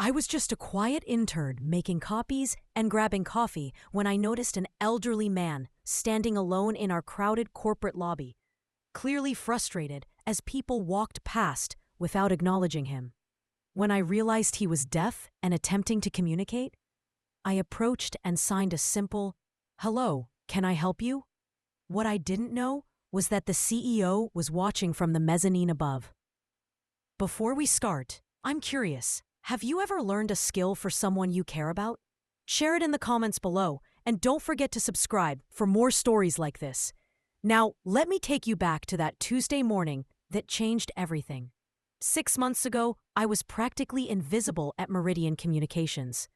I was just a quiet intern making copies and grabbing coffee when I noticed an elderly man standing alone in our crowded corporate lobby, clearly frustrated as people walked past without acknowledging him. When I realized he was deaf and attempting to communicate, I approached and signed a simple, "Hello, can I help you?" What I didn't know was that the CEO was watching from the mezzanine above. Before we start, I'm curious, have you ever learned a skill for someone you care about? Share it in the comments below, and don't forget to subscribe for more stories like this. Now, let me take you back to that Tuesday morning that changed everything. 6 months ago, I was practically invisible at Meridian Communications.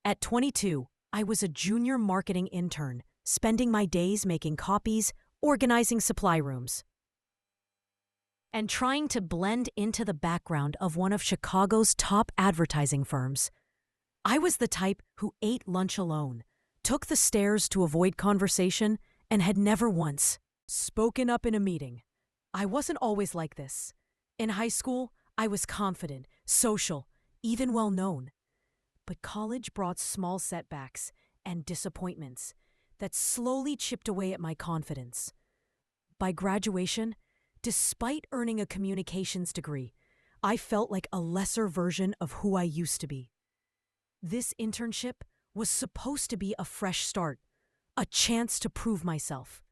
At 22, I was a junior marketing intern, spending my days making copies, organizing supply rooms, and trying to blend into the background of one of Chicago's top advertising firms. I was the type who ate lunch alone, took the stairs to avoid conversation, and had never once spoken up in a meeting. I wasn't always like this. In high school, I was confident, social, even well-known. But college brought small setbacks and disappointments that slowly chipped away at my confidence. By graduation, despite earning a communications degree, I felt like a lesser version of who I used to be. This internship was supposed to be a fresh start, a chance to prove myself.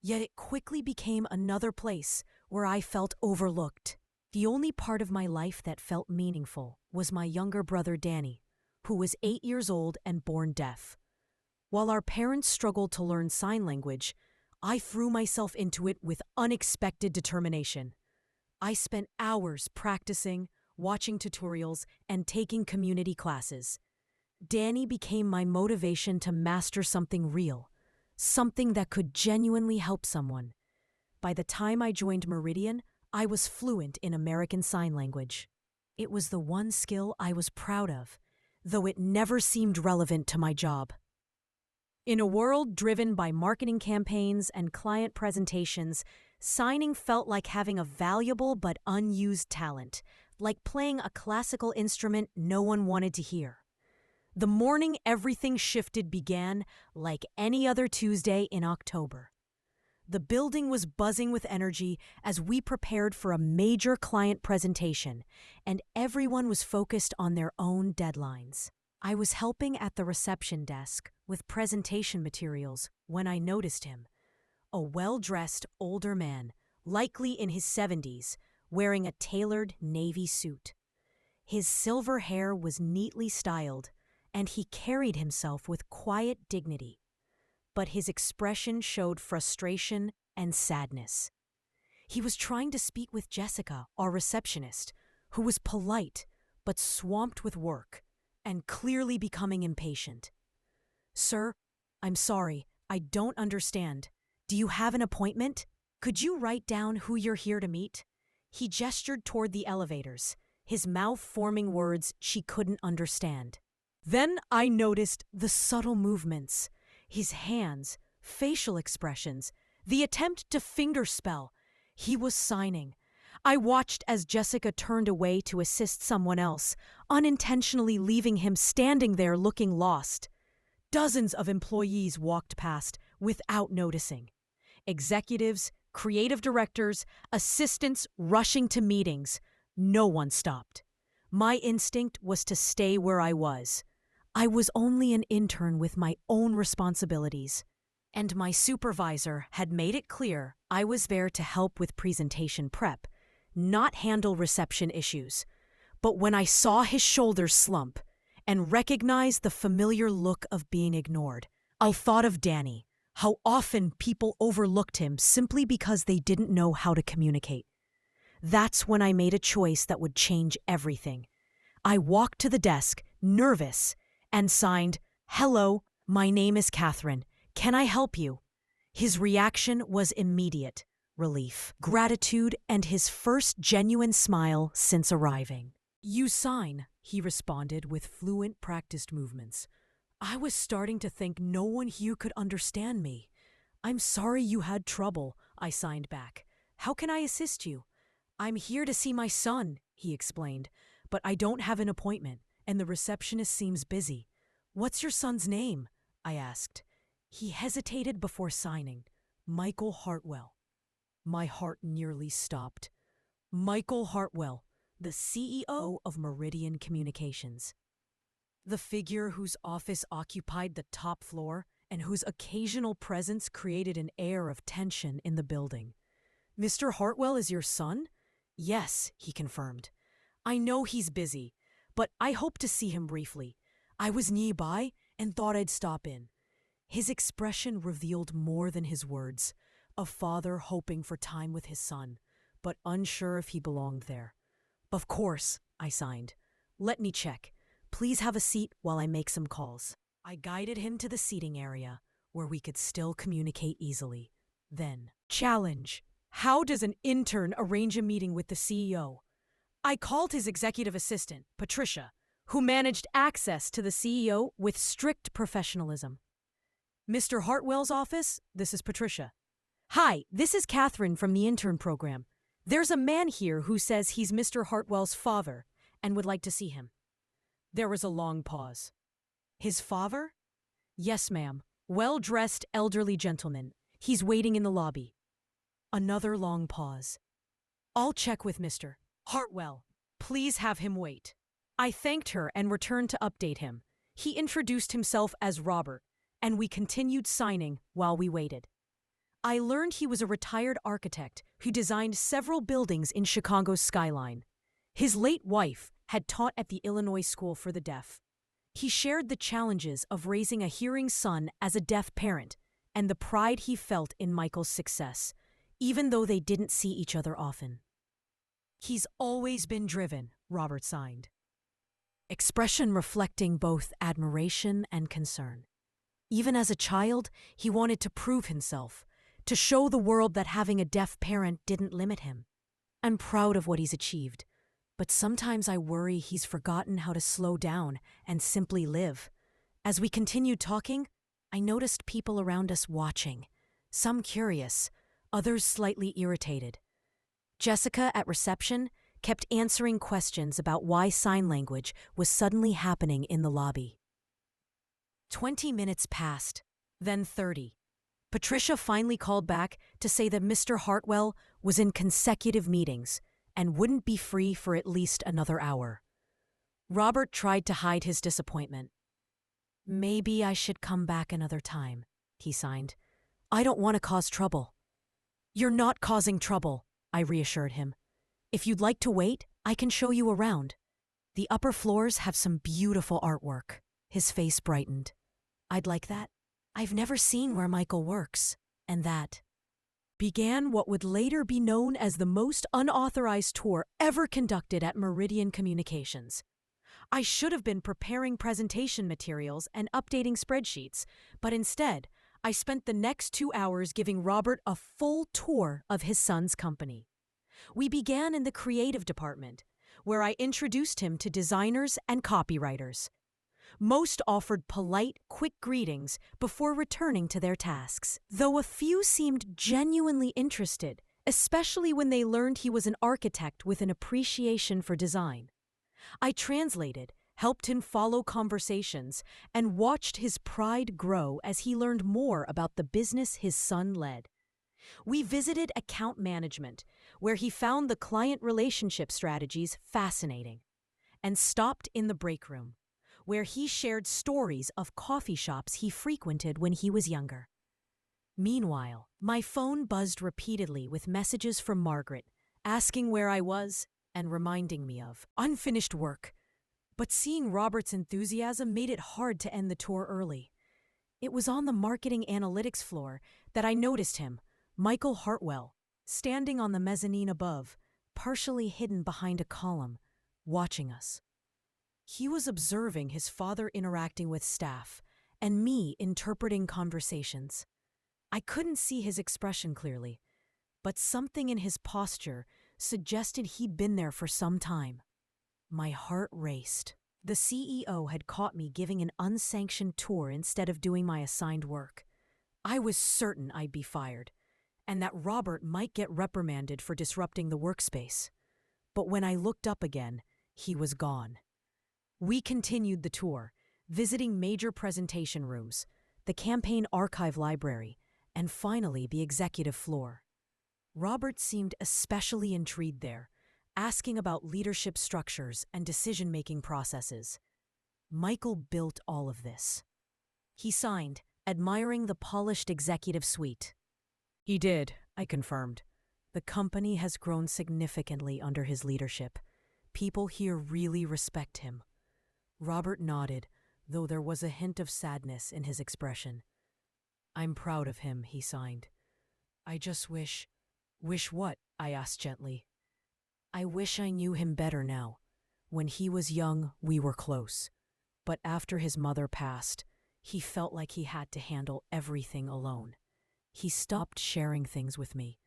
Yet it quickly became another place where I felt overlooked. The only part of my life that felt meaningful was my younger brother Danny, who was 8 years old and born deaf. While our parents struggled to learn sign language, I threw myself into it with unexpected determination. I spent hours practicing, watching tutorials, and taking community classes. Danny became my motivation to master something real, something that could genuinely help someone. By the time I joined Meridian, I was fluent in American Sign Language. It was the one skill I was proud of, though it never seemed relevant to my job. In a world driven by marketing campaigns and client presentations, signing felt like having a valuable but unused talent, like playing a classical instrument no one wanted to hear. The morning everything shifted began like any other Tuesday in October. The building was buzzing with energy as we prepared for a major client presentation, and everyone was focused on their own deadlines. I was helping at the reception desk with presentation materials when I noticed him. A well-dressed older man, likely in his 70s, wearing a tailored navy suit. His silver hair was neatly styled, and he carried himself with quiet dignity. But his expression showed frustration and sadness. He was trying to speak with Jessica, our receptionist, who was polite but swamped with work and clearly becoming impatient. "Sir, I'm sorry, I don't understand. Do you have an appointment? Could you write down who you're here to meet?" He gestured toward the elevators, his mouth forming words she couldn't understand. Then I noticed the subtle movements, his hands, facial expressions, the attempt to fingerspell. He was signing. I watched as Jessica turned away to assist someone else, unintentionally leaving him standing there looking lost. Dozens of employees walked past without noticing. Executives, creative directors, assistants rushing to meetings. No one stopped. My instinct was to stay where I was. I was only an intern with my own responsibilities, and my supervisor had made it clear I was there to help with presentation prep, not handle reception issues. But when I saw his shoulders slump and recognized the familiar look of being ignored, I thought of Danny, how often people overlooked him simply because they didn't know how to communicate. That's when I made a choice that would change everything. I walked to the desk, nervous, and signed, "Hello, my name is Catherine. Can I help you?" His reaction was immediate: relief, gratitude, and his first genuine smile since arriving. "You sign," he responded with fluent, practiced movements. I was starting to think no one here could understand me. "I'm sorry you had trouble," I signed back. "How can I assist you?" "I'm here to see my son," he explained, "but I don't have an appointment. and the receptionist seems busy. What's your son's name? I asked. He hesitated before signing. Michael Hartwell. My heart nearly stopped. Michael Hartwell, the CEO of Meridian Communications. The figure whose office occupied the top floor and whose occasional presence created an air of tension in the building. Mr. Hartwell is your son? Yes, he confirmed. I know he's busy, but I hope to see him briefly. I was nearby and thought I'd stop in. His expression revealed more than his words. A father hoping for time with his son, but unsure if he belonged there. Of course, I signed. Let me check. Please have a seat while I make some calls. I guided him to the seating area, where we could still communicate easily. Then, challenge. How does an intern arrange a meeting with the CEO? I called his executive assistant, Patricia, who managed access to the CEO with strict professionalism. Mr. Hartwell's office, this is Patricia. Hi, this is Catherine from the intern program. There's a man here who says he's Mr. Hartwell's father and would like to see him. There was a long pause. His father? Yes, ma'am. Well-dressed elderly gentleman. He's waiting in the lobby. Another long pause. I'll check with Mr. Hartwell. Please have him wait. I thanked her and returned to update him. He introduced himself as Robert, and we continued signing while we waited. I learned he was a retired architect who designed several buildings in Chicago's skyline. His late wife had taught at the Illinois School for the Deaf. He shared the challenges of raising a hearing son as a deaf parent and the pride he felt in Michael's success, even though they didn't see each other often. He's always been driven, Robert signed. Expression reflecting both admiration and concern. Even as a child, he wanted to prove himself, to show the world that having a deaf parent didn't limit him. I'm proud of what he's achieved, but sometimes I worry he's forgotten how to slow down and simply live. As we continued talking, I noticed people around us watching, some curious, others slightly irritated. Jessica at reception kept answering questions about why sign language was suddenly happening in the lobby. 20 minutes passed, then 30. Patricia finally called back to say that Mr. Hartwell was in consecutive meetings and wouldn't be free for at least another hour. Robert tried to hide his disappointment. Maybe I should come back another time, he signed. I don't want to cause trouble. You're not causing trouble, I reassured him. If you'd like to wait, I can show you around. The upper floors have some beautiful artwork. His face brightened. I'd like that. I've never seen where Michael works, and that began what would later be known as the most unauthorized tour ever conducted at Meridian Communications. I should have been preparing presentation materials and updating spreadsheets, but instead, I spent the next 2 hours giving Robert a full tour of his son's company. We began in the creative department, where I introduced him to designers and copywriters. Most offered polite, quick greetings before returning to their tasks, though a few seemed genuinely interested, especially when they learned he was an architect with an appreciation for design. I translated, helped him follow conversations, and watched his pride grow as he learned more about the business his son led. We visited account management, where he found the client relationship strategies fascinating, and stopped in the break room, where he shared stories of coffee shops he frequented when he was younger. Meanwhile, my phone buzzed repeatedly with messages from Margaret, asking where I was and reminding me of unfinished work. But seeing Robert's enthusiasm made it hard to end the tour early. It was on the marketing analytics floor that I noticed him, Michael Hartwell, standing on the mezzanine above, partially hidden behind a column, watching us. He was observing his father interacting with staff, and me interpreting conversations. I couldn't see his expression clearly, but something in his posture suggested he'd been there for some time. My heart raced. The CEO had caught me giving an unsanctioned tour instead of doing my assigned work. I was certain I'd be fired, and that Robert might get reprimanded for disrupting the workspace. But when I looked up again, he was gone. We continued the tour, visiting major presentation rooms, the campaign archive library, and finally the executive floor. Robert seemed especially intrigued there, asking about leadership structures and decision-making processes. Michael built all of this. He signed, admiring the polished executive suite. He did, I confirmed. The company has grown significantly under his leadership. People here really respect him. Robert nodded, though there was a hint of sadness in his expression. I'm proud of him, he signed. I just wish... Wish what? I asked gently. I wish I knew him better now. When he was young, we were close. But after his mother passed, he felt like he had to handle everything alone. He stopped sharing things with me.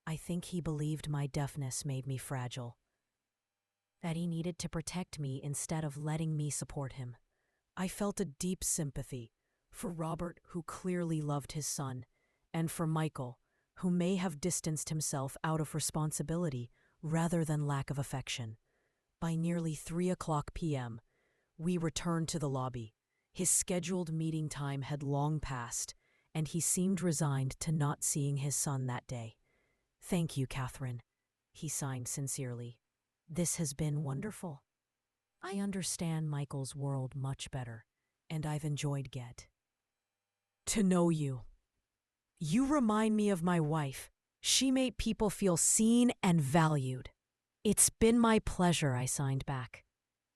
I think he believed my deafness made me fragile. That he needed to protect me instead of letting me support him. I felt a deep sympathy for Robert, who clearly loved his son, and for Michael, who may have distanced himself out of responsibility rather than lack of affection. By nearly 3:00 p.m., we returned to the lobby. His scheduled meeting time had long passed, and he seemed resigned to not seeing his son that day. Thank you, Catherine, he signed sincerely. This has been wonderful. I understand Michael's world much better, and I've enjoyed to know you. You remind me of my wife. She made people feel seen and valued. It's been my pleasure, I signed back.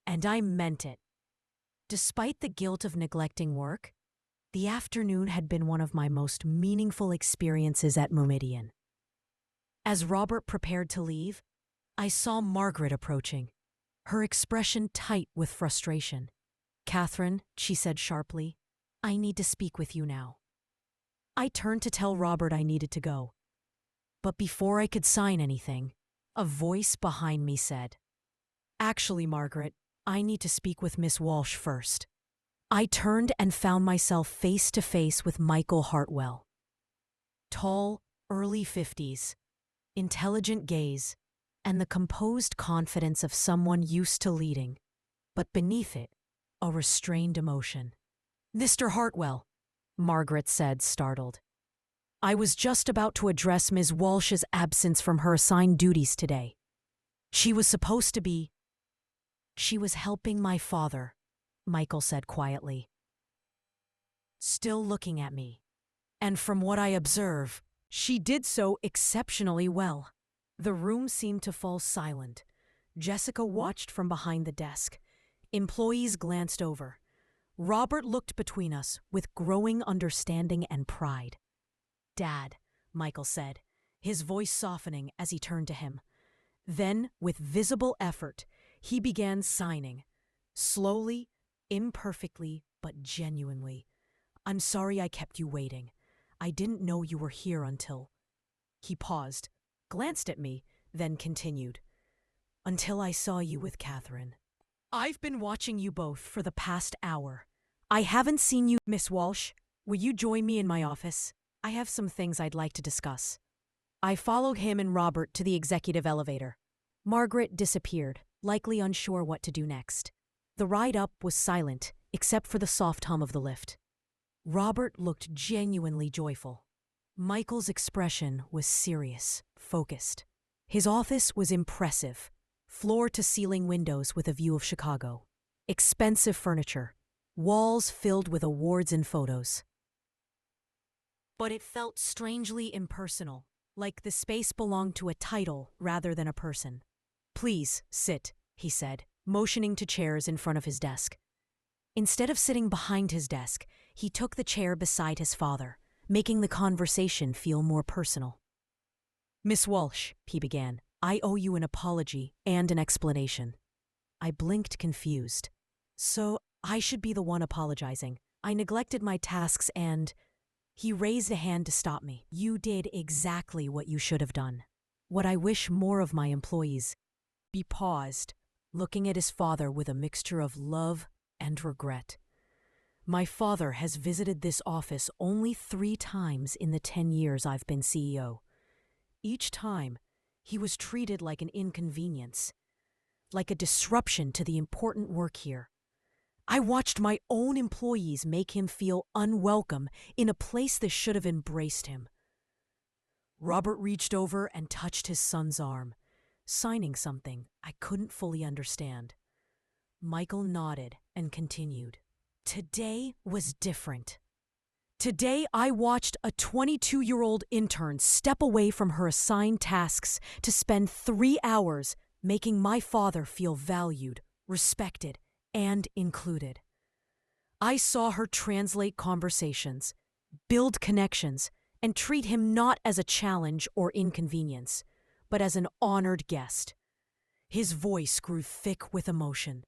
And I meant it. Despite the guilt of neglecting work, the afternoon had been one of my most meaningful experiences at Momidian. As Robert prepared to leave, I saw Margaret approaching, her expression tight with frustration. Catherine, she said sharply, I need to speak with you now. I turned to tell Robert I needed to go. But before I could sign anything, a voice behind me said, Actually, Margaret, I need to speak with Miss Walsh first. I turned and found myself face to face with Michael Hartwell. Tall, early 50s, intelligent gaze, and the composed confidence of someone used to leading, but beneath it, a restrained emotion. Mr. Hartwell, Margaret said, startled. I was just about to address Ms. Walsh's absence from her assigned duties today. She was supposed to be... She was helping my father, Michael said quietly. Still looking at me. And from what I observe, she did so exceptionally well. The room seemed to fall silent. Jessica watched from behind the desk. Employees glanced over. Robert looked between us with growing understanding and pride. Dad, Michael said, his voice softening as he turned to him. Then, with visible effort, he began signing. Slowly, imperfectly, but genuinely. I'm sorry I kept you waiting. I didn't know you were here until... He paused, glanced at me, then continued. Until I saw you with Catherine. I've been watching you both for the past hour. I haven't seen you. Miss Walsh, will you join me in my office? I have some things I'd like to discuss. I followed him and Robert to the executive elevator. Margaret disappeared, likely unsure what to do next. The ride up was silent, except for the soft hum of the lift. Robert looked genuinely joyful. Michael's expression was serious, focused. His office was impressive. Floor-to-ceiling windows with a view of Chicago. Expensive furniture. Walls filled with awards and photos. But it felt strangely impersonal, like the space belonged to a title rather than a person. Please, sit, he said, motioning to chairs in front of his desk. Instead of sitting behind his desk, he took the chair beside his father, making the conversation feel more personal. Miss Walsh, he began, I owe you an apology and an explanation. I blinked, confused. So I should be the one apologizing. I neglected my tasks and... He raised a hand to stop me. You did exactly what you should have done. What I wish more of my employees. He paused, looking at his father with a mixture of love and regret. My father has visited this office only 3 times in the 10 years I've been CEO. Each time, he was treated like an inconvenience, like a disruption to the important work here. I watched my own employees make him feel unwelcome in a place that should have embraced him. Robert reached over and touched his son's arm, signing something I couldn't fully understand. Michael nodded and continued. Today was different. Today, I watched a 22-year-old intern step away from her assigned tasks to spend 3 hours making my father feel valued, respected, and included. I saw her translate conversations, build connections, and treat him not as a challenge or inconvenience, but as an honored guest. His voice grew thick with emotion.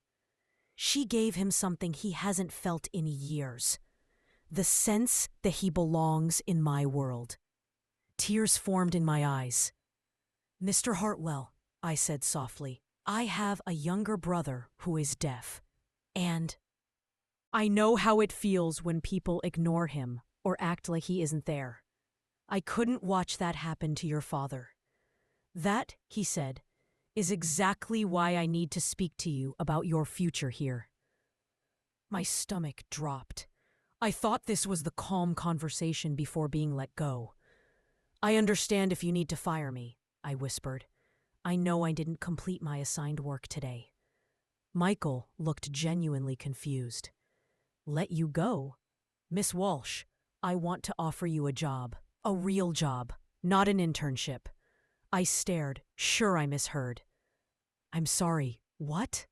She gave him something he hasn't felt in years. The sense that he belongs in my world. Tears formed in my eyes. "Mr. Hartwell," I said softly, "I have a younger brother who is deaf. And I know how it feels when people ignore him or act like he isn't there. I couldn't watch that happen to your father. That," he said, "is exactly why I need to speak to you about your future here." My stomach dropped. I thought this was the calm conversation before being let go. "I understand if you need to fire me," I whispered. "I know I didn't complete my assigned work today." Michael looked genuinely confused. "Let you go? Miss Walsh, I want to offer you a job. A real job, not an internship." I stared, sure I misheard. "I'm sorry, what?"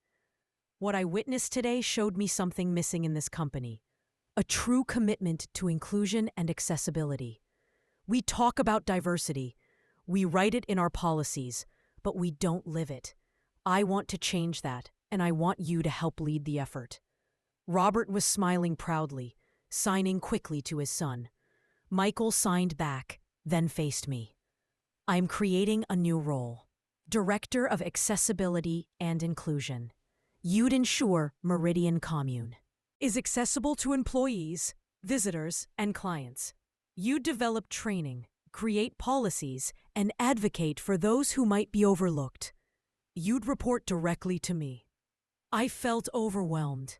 What I witnessed today showed me something missing in this company. A true commitment to inclusion and accessibility. We talk about diversity, we write it in our policies, but we don't live it. I want to change that, and I want you to help lead the effort. Robert was smiling proudly, signing quickly to his son. Michael signed back, then faced me. "I'm creating a new role. Director of Accessibility and Inclusion. You'd ensure Meridian Commune is accessible to employees, visitors, and clients. You develop training, create policies, and advocate for those who might be overlooked. You'd report directly to me." I felt overwhelmed.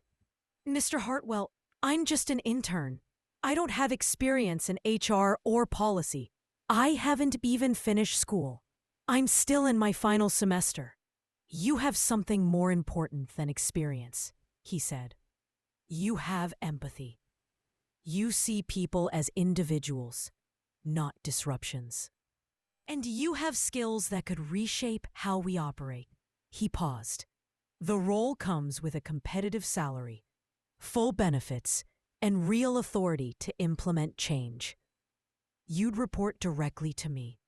"Mr. Hartwell, I'm just an intern. I don't have experience in HR or policy. I haven't even finished school. I'm still in my final semester." "You have something more important than experience," he said. "You have empathy. You see people as individuals, not disruptions. And you have skills that could reshape how we operate." He paused. "The role comes with a competitive salary, full benefits, and real authority to implement change. You'd report directly to me."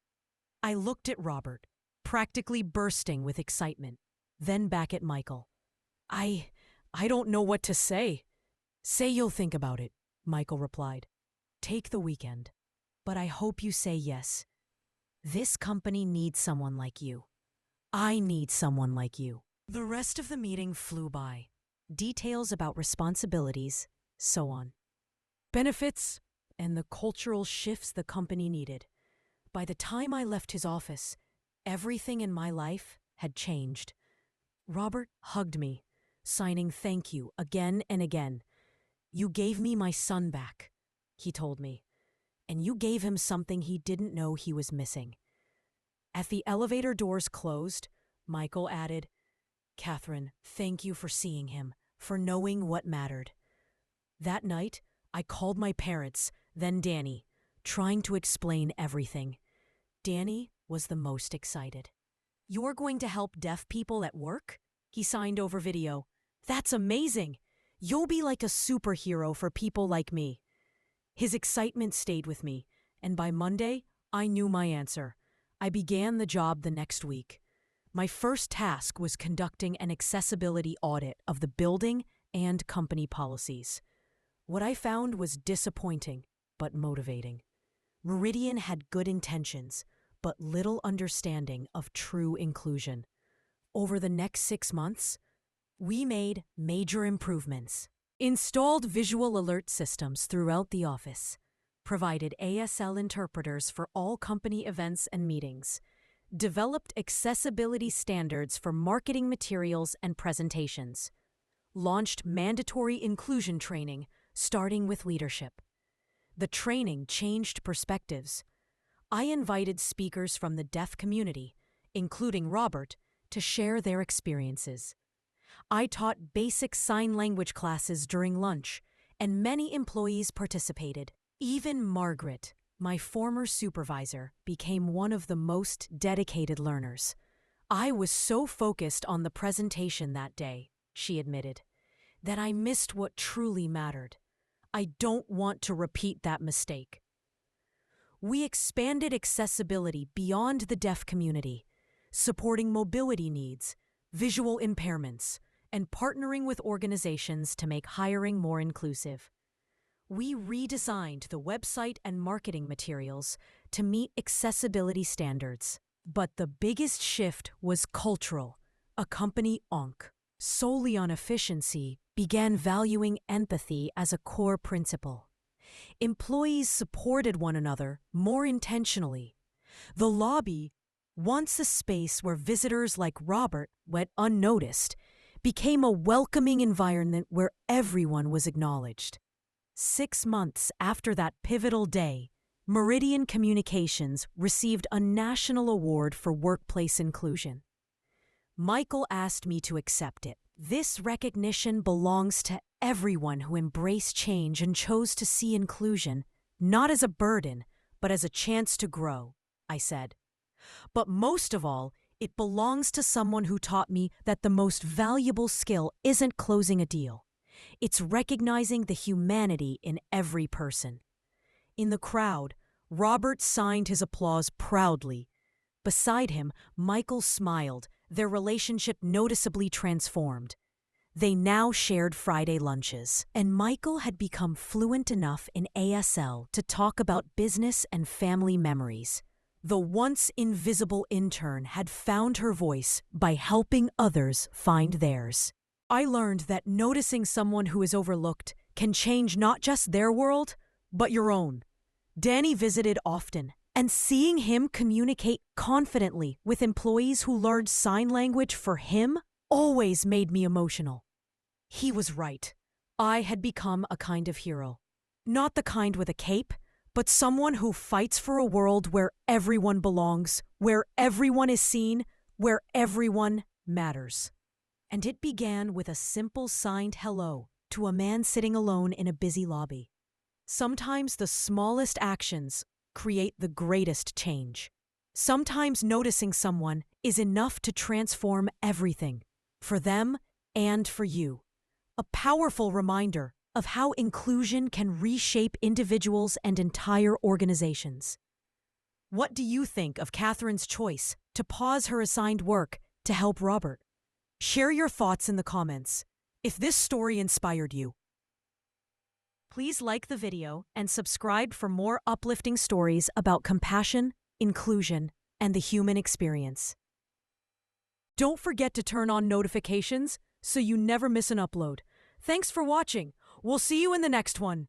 I looked at Robert, practically bursting with excitement, then back at Michael. I don't know what to say." "Say you'll think about it," Michael replied. "Take the weekend. But I hope you say yes. This company needs someone like you. I need someone like you." The rest of the meeting flew by. Details about responsibilities, so on. Benefits, and the cultural shifts the company needed. By the time I left his office, everything in my life had changed. Robert hugged me, signing thank you again and again. "You gave me my son back," he told me, "and you gave him something he didn't know he was missing." At the elevator doors closed, Michael added, "Catherine, thank you for seeing him, for knowing what mattered." That night, I called my parents, then Danny, trying to explain everything. Danny was the most excited. "You're going to help deaf people at work?" He signed over video. "That's amazing! You'll be like a superhero for people like me." His excitement stayed with me, and by Monday, I knew my answer. I began the job the next week. My first task was conducting an accessibility audit of the building and company policies. What I found was disappointing, but motivating. Meridian had good intentions, but little understanding of true inclusion. Over the next 6 months, we made major improvements, installed visual alert systems throughout the office, provided ASL interpreters for all company events and meetings, developed accessibility standards for marketing materials and presentations, launched mandatory inclusion training, starting with leadership. The training changed perspectives. I invited speakers from the deaf community, including Robert, to share their experiences. I taught basic sign language classes during lunch, and many employees participated. Even Margaret, my former supervisor, became one of the most dedicated learners. I was so focused on the presentation that day, she admitted, that I missed what truly mattered. I don't want to repeat that mistake. We expanded accessibility beyond the deaf community, supporting mobility needs, visual impairments, and partnering with organizations to make hiring more inclusive. We redesigned the website and marketing materials to meet accessibility standards. But the biggest shift was cultural. A company, Onk, solely on efficiency, began valuing empathy as a core principle. Employees supported one another more intentionally. The lobby, once a space where visitors like Robert went unnoticed, became a welcoming environment where everyone was acknowledged. 6 months after that pivotal day, Meridian Communications received a national award for workplace inclusion. Michael asked me to accept it. This recognition belongs to everyone who embraced change and chose to see inclusion not as a burden, but as a chance to grow, I said. But most of all, it belongs to someone who taught me that the most valuable skill isn't closing a deal. It's recognizing the humanity in every person. In the crowd, Robert signed his applause proudly. Beside him, Michael smiled, their relationship noticeably transformed. They now shared Friday lunches, and Michael had become fluent enough in ASL to talk about business and family memories. The once invisible intern had found her voice by helping others find theirs. I learned that noticing someone who is overlooked can change not just their world, but your own. Danny visited often, and seeing him communicate confidently with employees who learned sign language for him always made me emotional. He was right. I had become a kind of hero. Not the kind with a cape, but someone who fights for a world where everyone belongs, where everyone is seen, where everyone matters. And it began with a simple signed hello to a man sitting alone in a busy lobby. Sometimes the smallest actions create the greatest change. Sometimes noticing someone is enough to transform everything, for them and for you. A powerful reminder of how inclusion can reshape individuals and entire organizations. What do you think of Catherine's choice to pause her assigned work to help Robert? Share your thoughts in the comments. If this story inspired you, please like the video and subscribe for more uplifting stories about compassion, inclusion, and the human experience. Don't forget to turn on notifications so you never miss an upload. Thanks for watching. We'll see you in the next one.